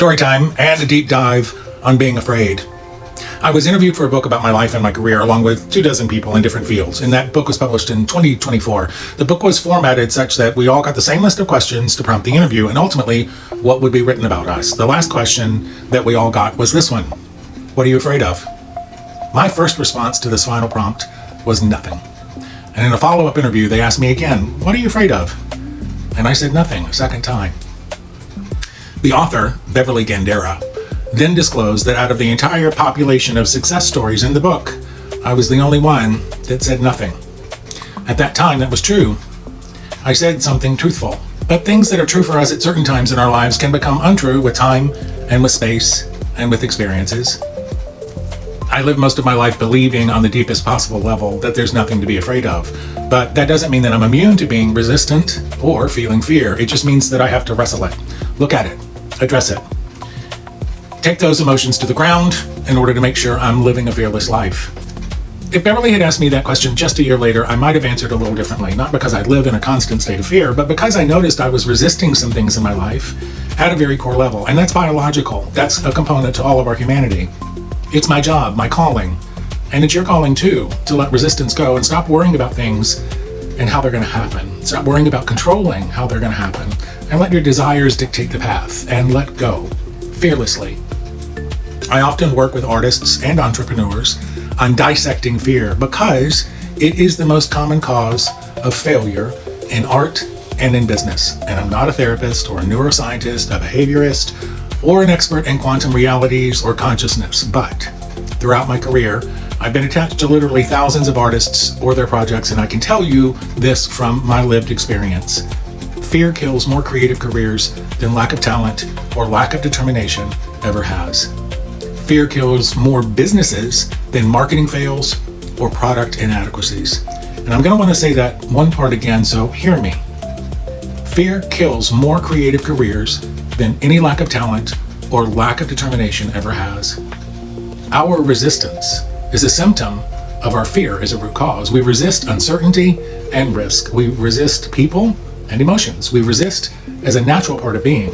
Story time and a deep dive on being afraid. I was interviewed for a book about my life and my career along with 24 people in different fields, and that book was published in 2024. The book was formatted such that we all got the same list of questions to prompt the interview and ultimately what would be written about us. The last question that we all got was this one: what are you afraid of? My first response to this final prompt was nothing. And in a follow-up interview, they asked me again, what are you afraid of? And I said nothing a second time. The author, Beverly Gandera, then disclosed that out of the entire population of success stories in the book, I was the only one that said nothing. At that time, that was true. I said something truthful. But things that are true for us at certain times in our lives can become untrue with time and with space and with experiences. I live most of my life believing on the deepest possible level that there's nothing to be afraid of. But that doesn't mean that I'm immune to being resistant or feeling fear. It just means that I have to wrestle it, look at it, address it. Take those emotions to the ground in order to make sure I'm living a fearless life. If Beverly had asked me that question just a year later, I might have answered a little differently, not because I live in a constant state of fear, but because I noticed I was resisting some things in my life at a very core level. And that's biological. That's a component to all of our humanity. It's my job, my calling, and it's your calling too, to let resistance go and stop worrying about things and how they're going to happen. Stop worrying about controlling how they're going to happen, and let your desires dictate the path, and let go fearlessly. I often work with artists and entrepreneurs on dissecting fear because it is the most common cause of failure in art and in business. And I'm not a therapist or a neuroscientist, a behaviorist, or an expert in quantum realities or consciousness, but throughout my career, I've been attached to literally thousands of artists or their projects, and I can tell you this from my lived experience. Fear kills more creative careers than lack of talent or lack of determination ever has. Fear kills more businesses than marketing fails or product inadequacies. And I'm going to want to say that one part again, so hear me. Fear kills more creative careers than any lack of talent or lack of determination ever has. Our resistance is a symptom of our fear as a root cause. We resist uncertainty and risk. We resist people and emotions. We resist as a natural part of being.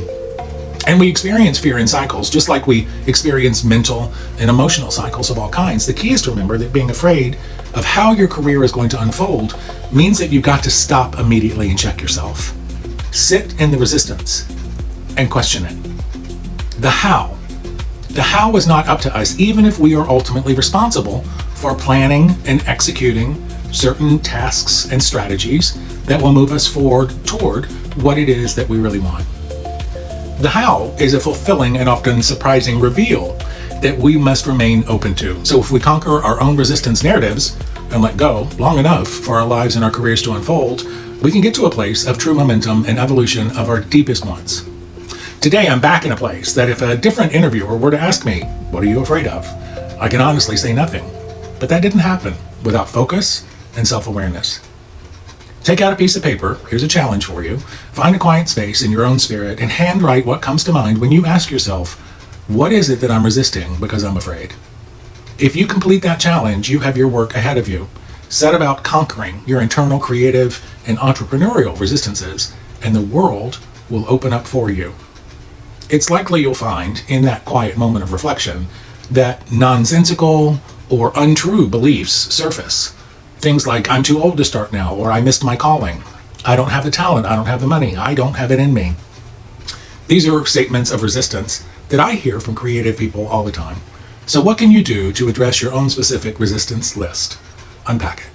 And we experience fear in cycles, just like we experience mental and emotional cycles of all kinds. The key is to remember that being afraid of how your career is going to unfold means that you've got to stop immediately and check yourself. Sit in the resistance and question it. The how. The how is not up to us, even if we are ultimately responsible for planning and executing certain tasks and strategies that will move us forward toward what it is that we really want. The how is a fulfilling and often surprising reveal that we must remain open to. So if we conquer our own resistance narratives and let go long enough for our lives and our careers to unfold, we can get to a place of true momentum and evolution of our deepest wants. Today, I'm back in a place that if a different interviewer were to ask me, what are you afraid of? I can honestly say nothing. But that didn't happen without focus and self-awareness. Take out a piece of paper. Here's a challenge for you. Find a quiet space in your own spirit and handwrite what comes to mind when you ask yourself, what is it that I'm resisting because I'm afraid? If you complete that challenge, you have your work ahead of you. Set about conquering your internal creative and entrepreneurial resistances, and the world will open up for you. It's likely you'll find in that quiet moment of reflection that nonsensical or untrue beliefs surface. Things like, I'm too old to start now, or I missed my calling. I don't have the talent, I don't have the money, I don't have it in me. These are statements of resistance that I hear from creative people all the time. So what can you do to address your own specific resistance list? Unpack it.